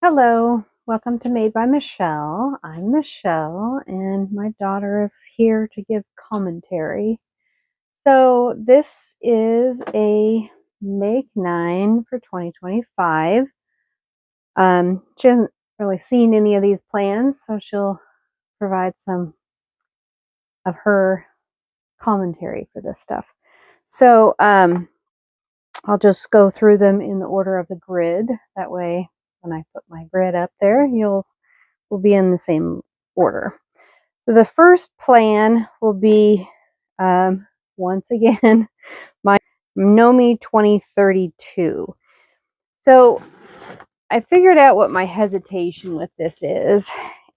Hello, welcome to Made by Michelle. I'm Michelle, and my daughter is here to give commentary. So, this is a Make 9 for 2025. She hasn't really seen any of these plans, so she'll provide some of her commentary for this stuff. So, I'll just go through them in the order of the grid. That way, when I put my grid up there, we'll be in the same order. So the first plan will be, once again, my Nomi 2032. So I figured out what my hesitation with this is,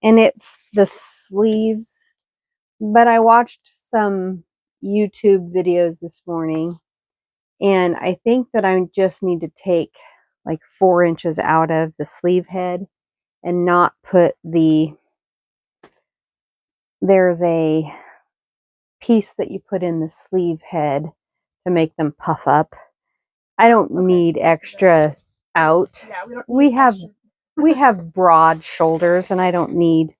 and it's the sleeves. But I watched some YouTube videos this morning, and I think that I just need to take like 4 inches out of the sleeve head and not put there's a piece that you put in the sleeve head to make them puff up. I don't need extra out. Yeah, we have broad shoulders, and I don't need.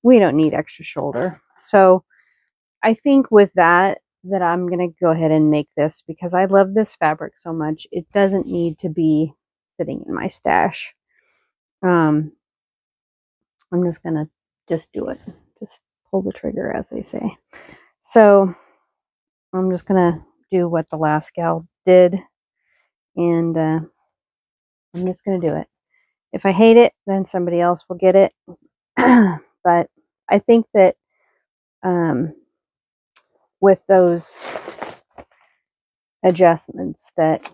We don't need extra shoulder. So I think with that I'm gonna go ahead and make this because I love this fabric so much. It doesn't need to be sitting in my stash. I'm just gonna do it. Just pull the trigger, as they say. So I'm just gonna do what the last gal did, and I'm just gonna do it. If I hate it, then somebody else will get it. But I think that with those adjustments that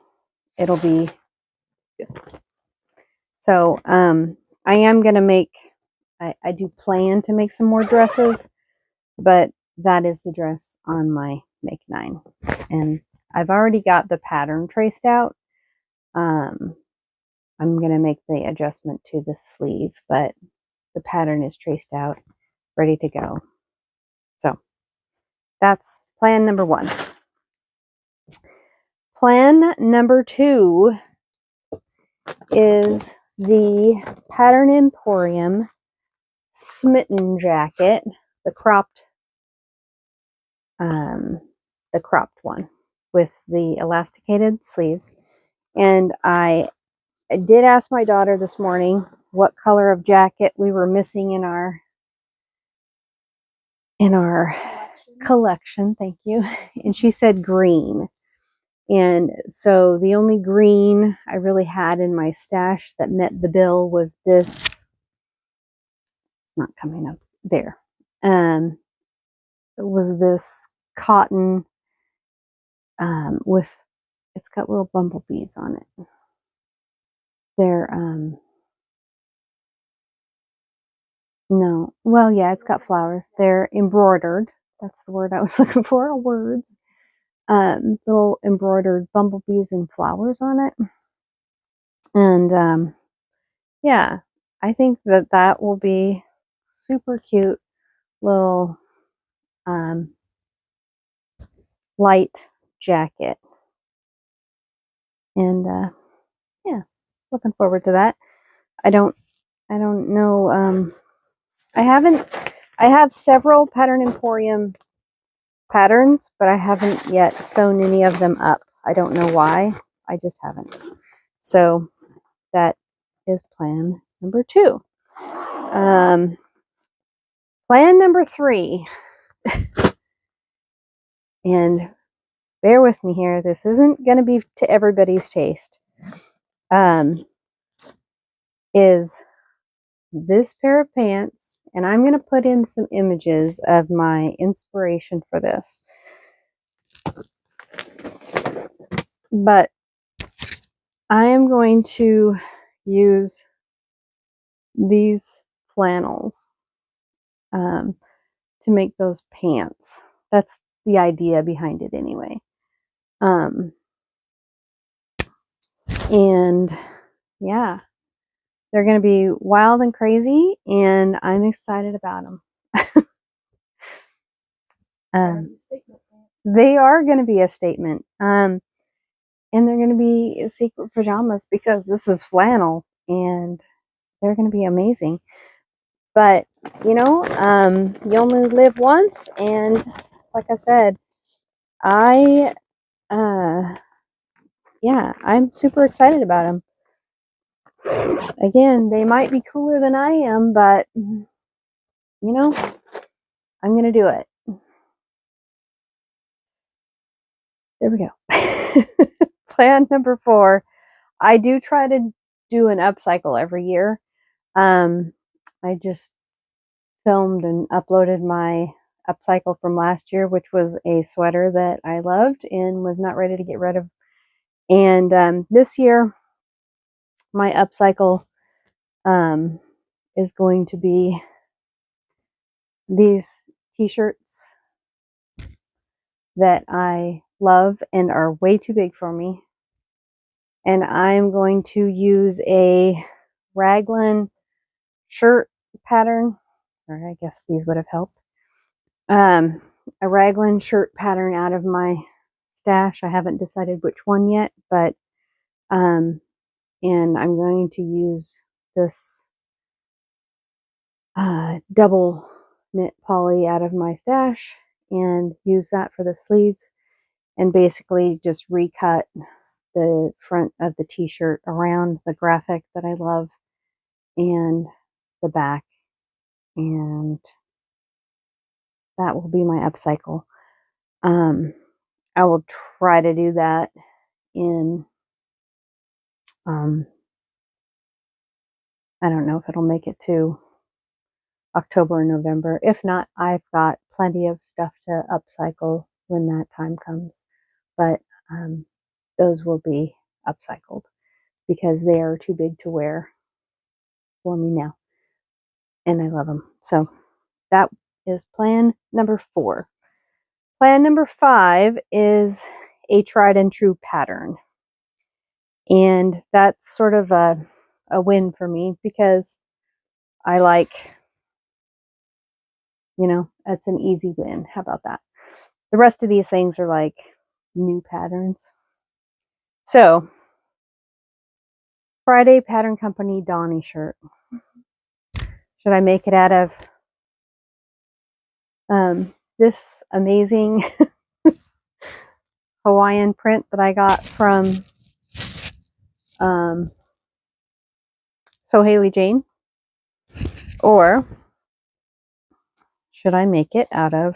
it'll be good. So I am gonna make, I do plan to make some more dresses, but that is the dress on my Make 9. And I've already got the pattern traced out. I'm going to make the adjustment to the sleeve, but the pattern is traced out, ready to go. So that's plan number 1. Plan number 2 is the Pattern Emporium Smitten jacket, the cropped one with the elasticated sleeves. And I did ask my daughter this morning what color of jacket we were missing in our collection. Thank you. And she said green. And so the only green I really had in my stash that met the bill was this. It's not coming up there. It was this cotton with, it's got little bumblebees on it. They're no, well, yeah, it's got flowers. They're embroidered. That's the word I was looking for. Words. Little embroidered bumblebees and flowers on it. And yeah, I think that will be super cute little light jacket. And yeah, looking forward to that. I don't know. I have several Pattern Emporium patterns, but I haven't yet sewn any of them up. I don't know why. I just haven't. So that is plan number 2. Plan number 3, and bear with me here, this isn't going to be to everybody's taste, is this pair of pants, and I'm going to put in some images of my inspiration for this. But I am going to use these flannels to make those pants. That's the idea behind it anyway. And yeah, they're going to be wild and crazy, and I'm excited about them. They are going to be a statement. And they're going to be secret pajamas because this is flannel. and they're going to be amazing. But, you know, you only live once, and like I said, yeah, I'm super excited about them. Again, they might be cooler than I am, but, you know, I'm going to do it. There we go. Plan number 4. I do try to do an upcycle every year. I just filmed and uploaded my upcycle from last year, which was a sweater that I loved and was not ready to get rid of. And this year, my upcycle is going to be these t-shirts that I love and are way too big for me. And I'm going to use a raglan shirt pattern, or I guess these would have helped. A raglan shirt pattern out of my stash. I haven't decided which one yet, but and I'm going to use this double knit poly out of my stash and use that for the sleeves, and basically just recut the front of the t-shirt around the graphic that I love and the back, and that will be my upcycle. I will try to do that in I don't know if it'll make it to October or November. If not, I've got plenty of stuff to upcycle when that time comes. But those will be upcycled because they are too big to wear for me now. And I love them. So that is plan number 4. Plan number 5 is a tried and true pattern. And that's sort of a win for me because I like, that's an easy win. How about that? The rest of these things are like new patterns. So, Friday Pattern Company Donnie shirt. Should I make it out of this amazing Hawaiian print that I got from So Haley Jane? Or should I make it out of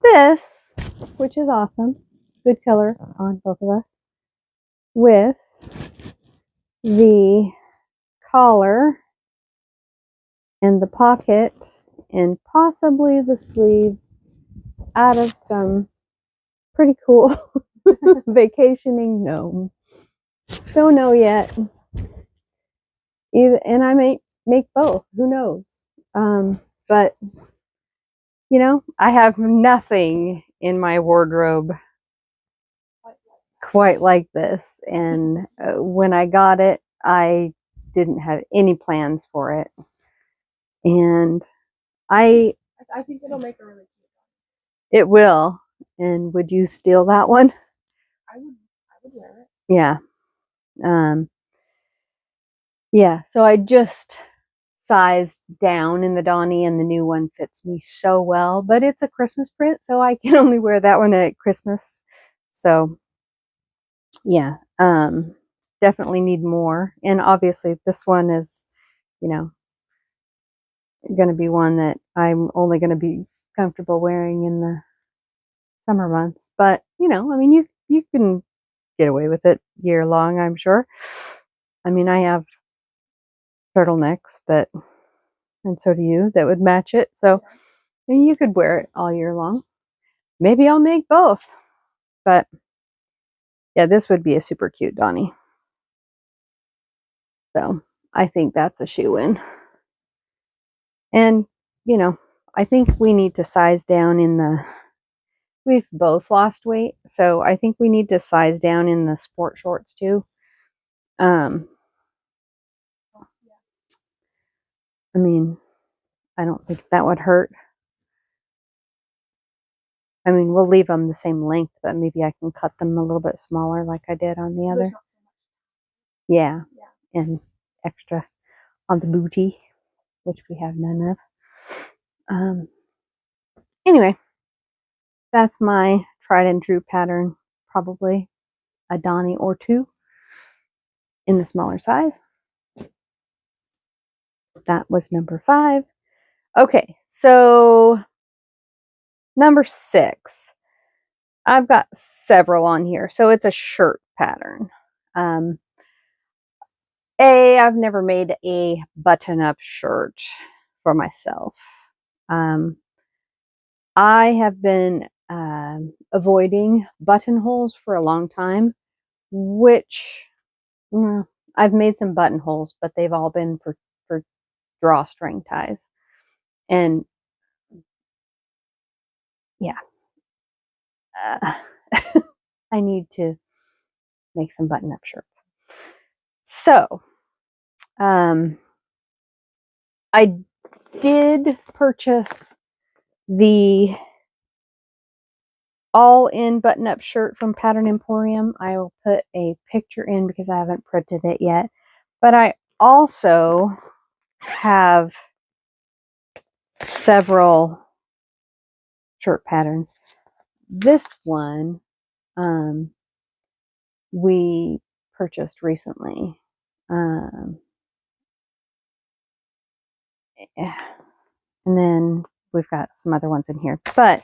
this, which is awesome, good color on both of us, with the collar and the pocket and possibly the sleeves out of some pretty cool vacationing gnome. Don't know yet. And I may make both. Who knows? But I have nothing in my wardrobe quite like this. And when I got it, I didn't have any plans for it. And I think it'll make a really cute one. It will. And would you steal that one? I would wear it. Yeah. Yeah. So I just sized down in the Donnie, and the new one fits me so well. But it's a Christmas print, so I can only wear that one at Christmas. So yeah, definitely need more. And obviously, this one is, going to be one that I'm only going to be comfortable wearing in the summer months. But I mean, you can get away with it year long, I'm sure. I mean, I have turtlenecks that, and so do you, that would match it. So I mean, you could wear it all year long. Maybe I'll make both. But yeah, this would be a super cute Donnie. So I think that's a shoe-in. And, I think we need to size down we've both lost weight. So I think we need to size down in the sport shorts too. I mean, I don't think that would hurt. I mean, we'll leave them the same length, but maybe I can cut them a little bit smaller like I did on the other. Yeah. Yeah. And extra on the booty, which we have none of. Anyway, that's my tried and true pattern. Probably a Donnie or two in the smaller size. That was number 5. Okay, so number 6. I've got several on here. So it's a shirt pattern. I've never made a button-up shirt for myself. I have been avoiding buttonholes for a long time, which I've made some buttonholes, but they've all been for drawstring ties. And yeah, I need to make some button-up shirts. So, I did purchase the all-in button-up shirt from Pattern Emporium. I will put a picture in because I haven't printed it yet. But I also have several shirt patterns. This one we purchased recently. And then we've got some other ones in here. But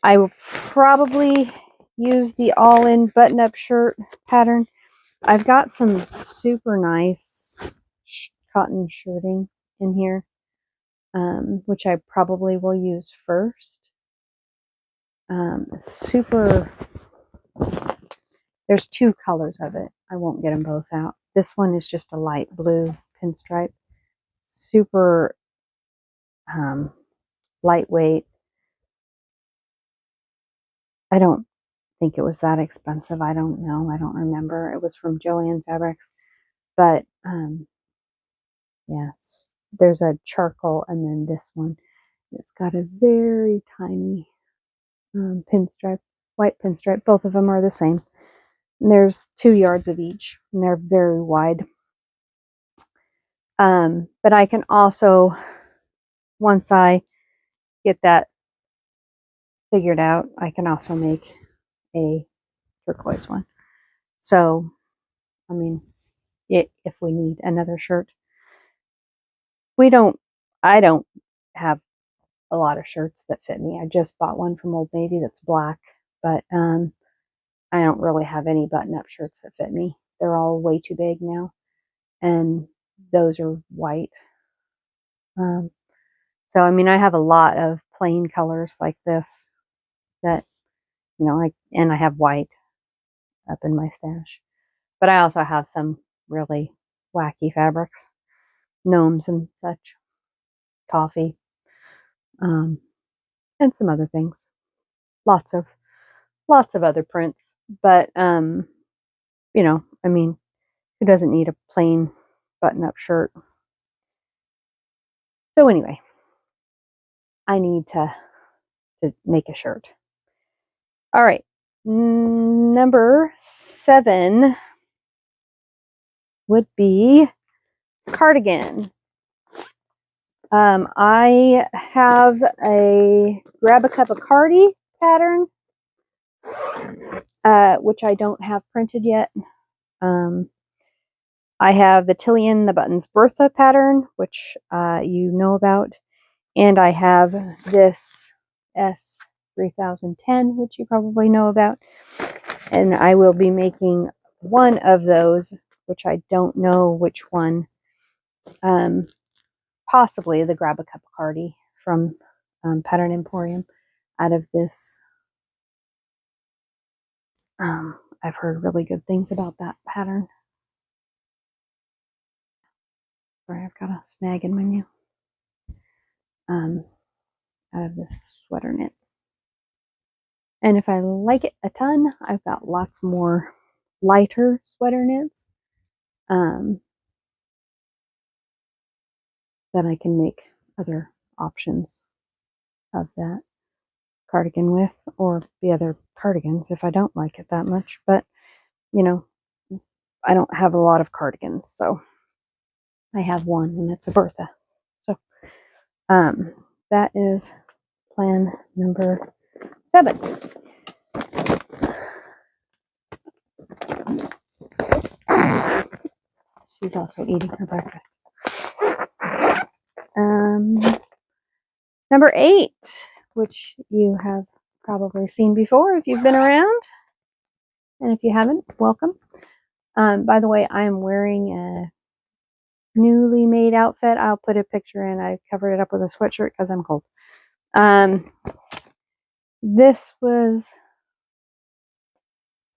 I will probably use the all-in button-up shirt pattern. I've got some super nice cotton shirting in here, which I probably will use first. There's 2 colors of it. I won't get them both out. This one is just a light blue pinstripe. Super lightweight. I don't think it was that expensive. I don't know. I don't remember. It was from Joann Fabrics. But yeah, there's a charcoal and then this one. It's got a very tiny pinstripe, white pinstripe. Both of them are the same. And there's 2 yards of each, and they're very wide. But I can also, once I get that figured out, I can also make a turquoise one. So, I mean, if we need another shirt, I don't have a lot of shirts that fit me. I just bought one from Old Navy that's black, but I don't really have any button-up shirts that fit me. They're all way too big now, and those are white. So, I mean, I have a lot of plain colors like this that, and I have white up in my stash. But I also have some really wacky fabrics, gnomes and such, coffee, and some other things. Lots of other prints. But, I mean, who doesn't need a plain button-up shirt? So anyway, I need to make a shirt. All right, number 7 would be cardigan. I have a grab a cup of cardi pattern, which I don't have printed yet. I have the Tillian the Buttons Bertha pattern, which you know about, and I have this S3010, which you probably know about, and I will be making one of those, which I don't know which one. Possibly the Grab a Cup of Cardi from Pattern Emporium out of this. I've heard really good things about that pattern. Sorry, I've got a snag in my nail. Out of this sweater knit. And if I like it a ton, I've got lots more lighter sweater knits that I can make other options of that cardigan with, or the other cardigans if I don't like it that much. But you know, I don't have a lot of cardigans, so I have one, and it's a Bertha. So that is plan number 7. She's also eating her breakfast. Number 8, which you have probably seen before if you've been around. And if you haven't, welcome. By the way, I'm wearing a newly made outfit. I'll put a picture in. I covered it up with a sweatshirt because I'm cold. This was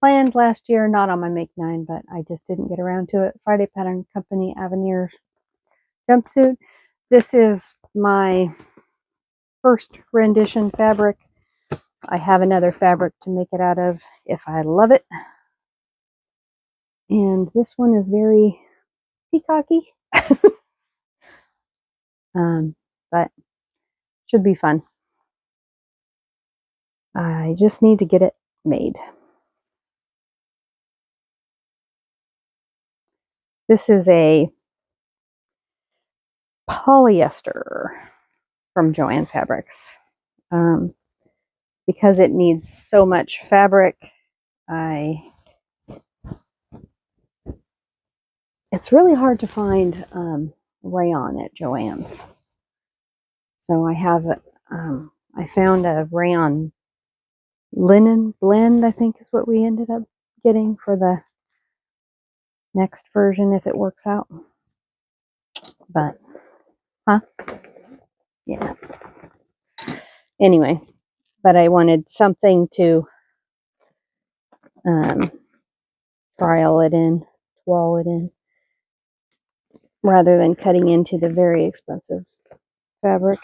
planned last year, not on my Make 9, but I just didn't get around to it. Friday Pattern Company Avenir jumpsuit. This is my first rendition fabric. I have another fabric to make it out of if I love it. And this one is very peacocky. But should be fun. I just need to get it made. This is a polyester from Joann Fabrics. Because it needs so much fabric, it's really hard to find rayon at Joann's. So I have I found a rayon linen blend, I think is what we ended up getting for the next version if it works out. But yeah. Anyway, but I wanted something to trial it in, wall it in, rather than cutting into the very expensive fabric.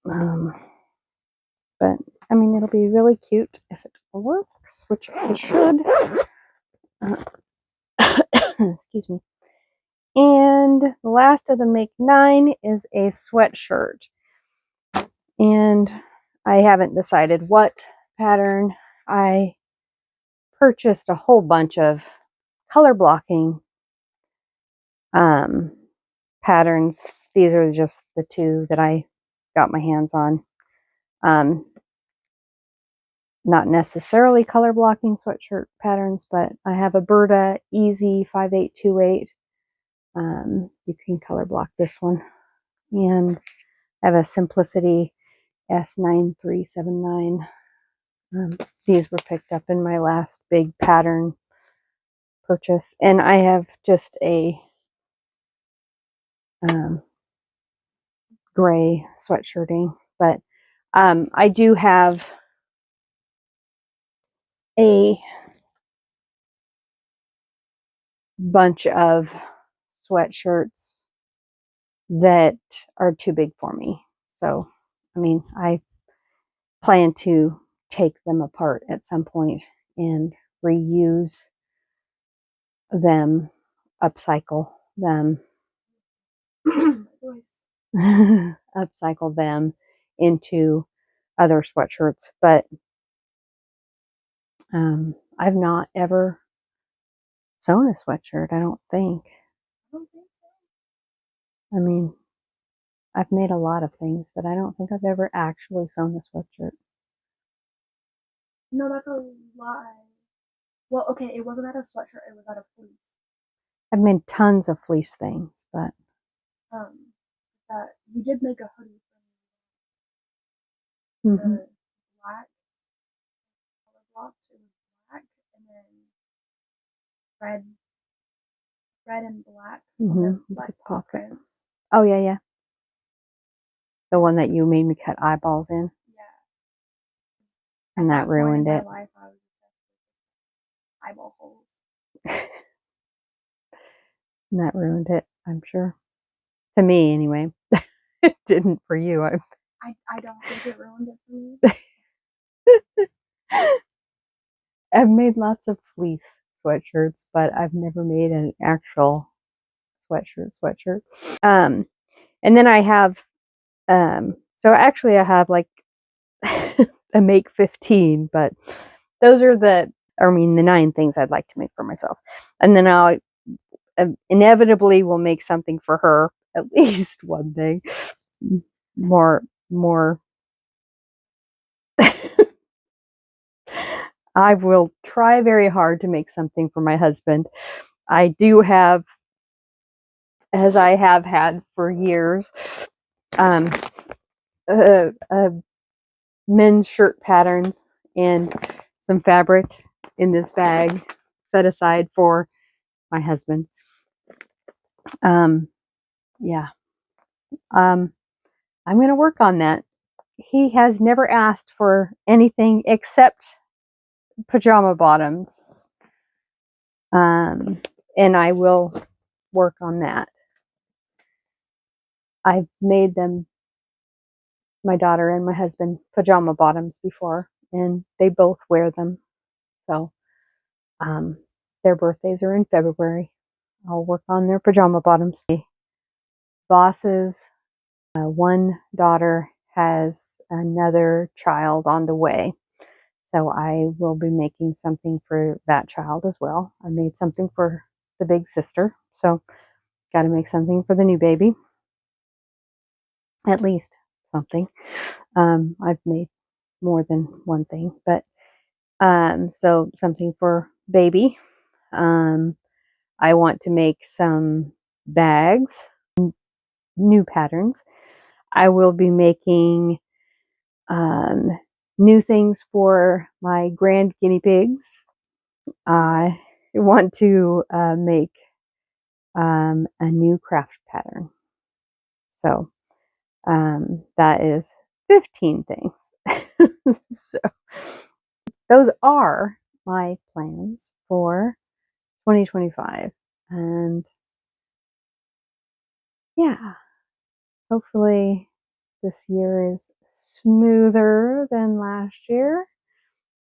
But I mean, it'll be really cute if it works, which it should. Excuse me. And the last of the Make 9 is a sweatshirt. And I haven't decided what pattern. I purchased a whole bunch of color blocking patterns. These are just the 2 that I got my hands on. Not necessarily color blocking sweatshirt patterns, but I have a Berta Easy 5828. You can color block this one. And I have a Simplicity S9379. These were picked up in my last big pattern purchase. And I have just a gray sweatshirting. But I do have a bunch of sweatshirts that are too big for me. So, I mean, I plan to take them apart at some point and reuse them, upcycle them, upcycle them into other sweatshirts. But I've not ever sewn a sweatshirt, I don't think. I mean, I've made a lot of things, but I don't think I've ever actually sewn a sweatshirt. No, that's a lie. Well, okay, it wasn't out of sweatshirt, it was out of fleece. I've made tons of fleece things, but that you did make a hoodie mm-hmm. The black color blocked. It was black and then red and black. Mm-hmm. And black pockets. Oh yeah. The one that you made me cut eyeballs in. Yeah. And that ruined it. In my life, I was obsessed with eyeball holes. And that ruined it, I'm sure. To me, anyway. It didn't for you. I don't think it ruined it for me. I've made lots of fleece sweatshirts, but I've never made an actual sweatshirt. And then I have, so actually I have like a Make 15, but those are the I mean, the 9 things I'd like to make for myself. And then I'll inevitably will make something for her, at least one thing. More. I will try very hard to make something for my husband. I do have, as I have had for years, men's shirt patterns and some fabric in this bag set aside for my husband. Yeah. I'm going to work on that. He has never asked for anything except pajama bottoms. And I will work on that. I've made them, my daughter and my husband, pajama bottoms before, and they both wear them. So their birthdays are in February. I'll work on their pajama bottoms. Bosses, one daughter has another child on the way. So I will be making something for that child as well. I made something for the big sister. So got to make something for the new baby. At least something. I've made more than one thing, but so something for baby. I want to make some bags, new patterns. I will be making new things for my grand guinea pigs. I want to make a new craft pattern. So that is 15 things. So those are my plans for 2025. And yeah, hopefully this year is smoother than last year.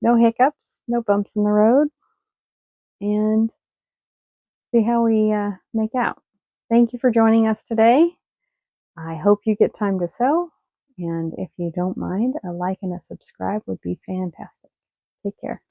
No hiccups, no bumps in the road, and see how we make out. Thank you for joining us today. I hope you get time to sew, and if you don't mind, a like and a subscribe would be fantastic. Take care.